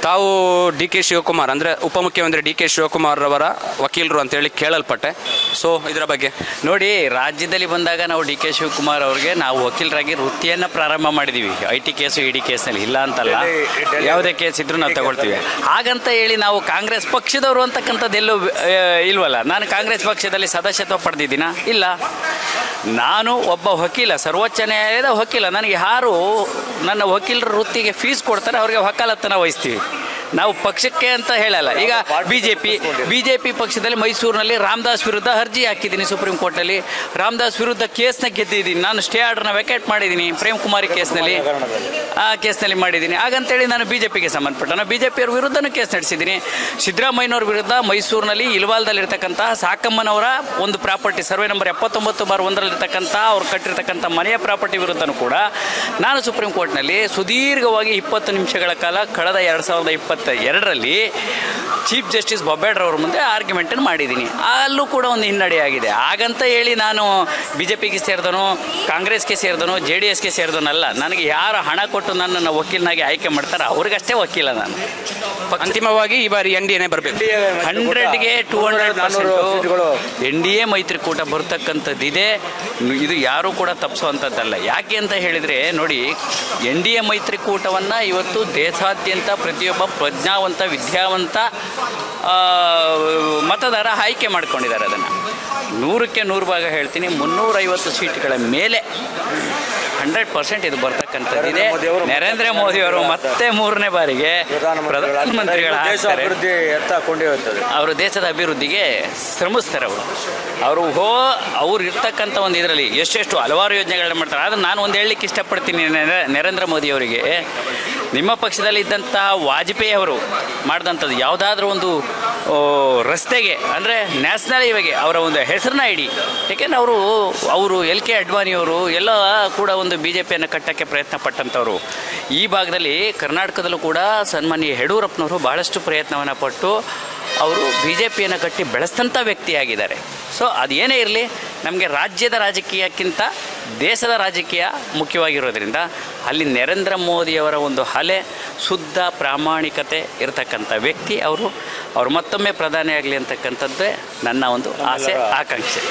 ತಾವು D K Shivakumar ಅಂದರೆ ಉಪಮುಖ್ಯಮಂತ್ರಿ ಡಿ ಕೆ ಶಿವಕುಮಾರ್ ಅವರ ವಕೀಲರು ಅಂತೇಳಿ ಕೇಳಲ್ಪಟ್ಟೆ. ಸೊ ಇದರ ಬಗ್ಗೆ ನೋಡಿ, ರಾಜ್ಯದಲ್ಲಿ ಬಂದಾಗ ನಾವು ಡಿ ಕೆ ಶಿವಕುಮಾರ್ ಅವ್ರಿಗೆ ನಾವು ವಕೀಲರಾಗಿ ವೃತ್ತಿಯನ್ನು ಪ್ರಾರಂಭ ಮಾಡಿದ್ದೀವಿ. IT ಕೇಸು ED ಕೇಸ್ನಲ್ಲಿ ಇಲ್ಲ ಅಂತಲ್ಲ, ಯಾವುದೇ ಕೇಸ್ ಇದ್ರೂ ನಾವು ತಗೊಳ್ತೀವಿ. ಹಾಗಂತ ಹೇಳಿ ನಾವು ಕಾಂಗ್ರೆಸ್ ಪಕ್ಷದವರು ಅಂತಕ್ಕಂಥದ್ದೆಲ್ಲೂ ಇಲ್ವಲ್ಲ. ನಾನು ಕಾಂಗ್ರೆಸ್ ಪಕ್ಷದಲ್ಲಿ ಸದಸ್ಯತ್ವ ಪಡೆದಿದ್ದೀನ? ಇಲ್ಲ. ನಾನು ಒಬ್ಬ ವಕೀಲ, ಸರ್ವೋಚ್ಚ ನ್ಯಾಯಾಲಯದ ವಕೀಲ. ನನಗೆ ಯಾರು ನನ್ನ ವಕೀಲರ ವೃತ್ತಿಗೆ ಫೀಸ್ ಕೊಡ್ತಾರೆ ಅವ್ರಿಗೆ ವಕಾಲತ್ತನ್ನು ವಹಿಸ್ತೀವಿ. ನಾವು ಪಕ್ಷಕ್ಕೆ ಅಂತ ಹೇಳಲ್ಲ. ಈಗ ಬಿ ಜೆ ಪಿ ಪಕ್ಷದಲ್ಲಿ ಮೈಸೂರಿನಲ್ಲಿ ರಾಮದಾಸ್ ವಿರುದ್ಧ ಅರ್ಜಿ ಹಾಕಿದ್ದೀನಿ ಸುಪ್ರೀಂ ಕೋರ್ಟಲ್ಲಿ. ರಾಮದಾಸ್ ವಿರುದ್ಧ ಕೇಸ್ನ ಗೆದ್ದಿದ್ದೀನಿ. ನಾನು ಸ್ಟೇ ಆರ್ಡರ್ನ ವೆಕೇಟ್ ಮಾಡಿದ್ದೀನಿ ಪ್ರೇಮ್ ಕುಮಾರಿ ಕೇಸ್ನಲ್ಲಿ, ಆ ಕೇಸ್ನಲ್ಲಿ ಮಾಡಿದ್ದೀನಿ. ಹಾಗಂತೇಳಿ ನಾನು BJPಗೆ ಸಂಬಂಧಪಟ್ಟ BJPಯವ್ರ ವಿರುದ್ಧನೂ ಕೇಸ್ ನಡೆಸಿದ್ದೀನಿ. ಸಿದ್ದರಾಮಯ್ಯನವ್ರ ವಿರುದ್ಧ ಮೈಸೂರಿನಲ್ಲಿ ಇಲ್ವಾಲ್ದಲ್ಲಿರ್ತಕ್ಕಂಥ ಸಾಕಮ್ಮನವರ ಒಂದು ಪ್ರಾಪರ್ಟಿ ಸರ್ವೆ ನಂಬರ್ 79/1 ಅವ್ರು ಕಟ್ಟಿರ್ತಕ್ಕಂಥ ಮನೆಯ ಪ್ರಾಪರ್ಟಿ ವಿರುದ್ಧನೂ ಕೂಡ ನಾನು ಸುಪ್ರೀಂ ಕೋರ್ಟ್ನಲ್ಲಿ ಸುದೀರ್ಘವಾಗಿ 20 ನಿಮಿಷಗಳ ಕಾಲ ಕಳೆದ 2022ರಲ್ಲಿ ಚೀಫ್ ಜಸ್ಟಿಸ್ ಬೊಬ್ಬೇಡ್ರವ್ರ ಮುಂದೆ ಆರ್ಗ್ಯುಮೆಂಟನ್ನು ಮಾಡಿದ್ದೀನಿ. ಅಲ್ಲೂ ಕೂಡ ಒಂದು ಹಿನ್ನಡೆಯಾಗಿದೆ. ಹಾಗಂತ ಹೇಳಿ ನಾನು BJPಗೆ ಸೇರಿದನು, ಕಾಂಗ್ರೆಸ್ಗೆ ಸೇರಿದನು, JDSಗೆ ಸೇರಿದನಲ್ಲ. ನನಗೆ ಯಾರು ಹಣ ಕೊಟ್ಟು ನನ್ನನ್ನು ವಕೀಲನಾಗಿ ಆಯ್ಕೆ ಮಾಡ್ತಾರೆ ಅವ್ರಿಗಷ್ಟೇ ವಕೀಲ ನಾನು. ಅಂತಿಮವಾಗಿ ಈ ಬಾರಿ NDAನೇ ಬರಬೇಕು. 100ಗೆ 200% NDA ಮೈತ್ರಿಕೂಟ ಬರ್ತಕ್ಕಂಥದ್ದಿದೆ. ಇದು ಯಾರೂ ಕೂಡ ತಪ್ಪಿಸುವಂಥದ್ದಲ್ಲ. ಯಾಕೆ ಅಂತ ಹೇಳಿದರೆ ನೋಡಿ, NDA ಮೈತ್ರಿಕೂಟವನ್ನು ಇವತ್ತು ದೇಶಾದ್ಯಂತ ಪ್ರತಿಯೊಬ್ಬ ಪ್ರಜ್ಞಾವಂತ ವಿದ್ಯಾವಂತ ಮತದಾರ ಆಯ್ಕೆ ಮಾಡ್ಕೊಂಡಿದ್ದಾರೆ. ಅದನ್ನು 100ಕ್ಕೆ 100 ಹೇಳ್ತೀನಿ, 350 ಸೀಟ್ಗಳ ಮೇಲೆ 100% ಇದು ಬರ್ತಕ್ಕಂಥದ್ದಿದೆ. ನರೇಂದ್ರ ಮೋದಿಯವರು ಮತ್ತೆ 3ನೇ ಬಾರಿಗೆ ಪ್ರಧಾನಮಂತ್ರಿಗಳಾಗ್ತಾರೆ. ಅವರು ದೇಶದ ಅಭಿವೃದ್ಧಿಗೆ ಶ್ರಮಿಸ್ತಾರೆ. ಅವ್ರು ಇರ್ತಕ್ಕಂಥ ಒಂದು ಇದರಲ್ಲಿ ಎಷ್ಟೆಷ್ಟು ಹಲವಾರು ಯೋಜನೆಗಳನ್ನ ಮಾಡ್ತಾರೆ. ಆದರೆ ನಾನು ಒಂದು ಹೇಳಲಿಕ್ಕೆ ಇಷ್ಟಪಡ್ತೀನಿ ನರೇಂದ್ರ ಮೋದಿಯವರಿಗೆ, ನಿಮ್ಮ ಪಕ್ಷದಲ್ಲಿ ಇದ್ದಂತಹ ವಾಜಪೇಯಿ ಅವರು ಮಾಡಿದಂಥದ್ದು ಯಾವುದಾದ್ರೂ ಒಂದು ರಸ್ತೆಗೆ ಅಂದರೆ ನ್ಯಾಷನಲ್ ಹೈವೇಗೆ ಅವರ ಒಂದು ಹೆಸರನ್ನ ಇಡಿ. ಏಕೆಂದರೆ ಅವರು LK ಅಡ್ವಾಣಿಯವರು ಎಲ್ಲ ಕೂಡ ಒಂದು BJPಯನ್ನು ಕಟ್ಟೋಕ್ಕೆ ಪ್ರಯತ್ನ ಪಟ್ಟಂಥವ್ರು. ಈ ಭಾಗದಲ್ಲಿ ಕರ್ನಾಟಕದಲ್ಲೂ ಕೂಡ ಸನ್ಮಾನ್ಯ ಯಡಿಯೂರಪ್ಪನವರು ಭಾಳಷ್ಟು ಪ್ರಯತ್ನವನ್ನು ಪಟ್ಟು ಅವರು BJPಯನ್ನು ಕಟ್ಟಿ ಬೆಳೆಸಿದಂಥ ವ್ಯಕ್ತಿಯಾಗಿದ್ದಾರೆ. ಸೊ ಅದೇನೇ ಇರಲಿ, ನಮಗೆ ರಾಜ್ಯದ ರಾಜಕೀಯಕ್ಕಿಂತ ದೇಶದ ರಾಜಕೀಯ ಮುಖ್ಯವಾಗಿರೋದ್ರಿಂದ ಅಲ್ಲಿ ನರೇಂದ್ರ ಮೋದಿಯವರ ಒಂದು ಅಲೆ ಶುದ್ಧ ಪ್ರಾಮಾಣಿಕತೆ ಇರತಕ್ಕಂಥ ವ್ಯಕ್ತಿ ಅವರು ಮತ್ತೊಮ್ಮೆ ಪ್ರಧಾನಿ ಆಗಲಿ ಅಂತಕ್ಕಂಥದ್ದೇ ನನ್ನ ಒಂದು ಆಸೆ, ಆಕಾಂಕ್ಷೆ.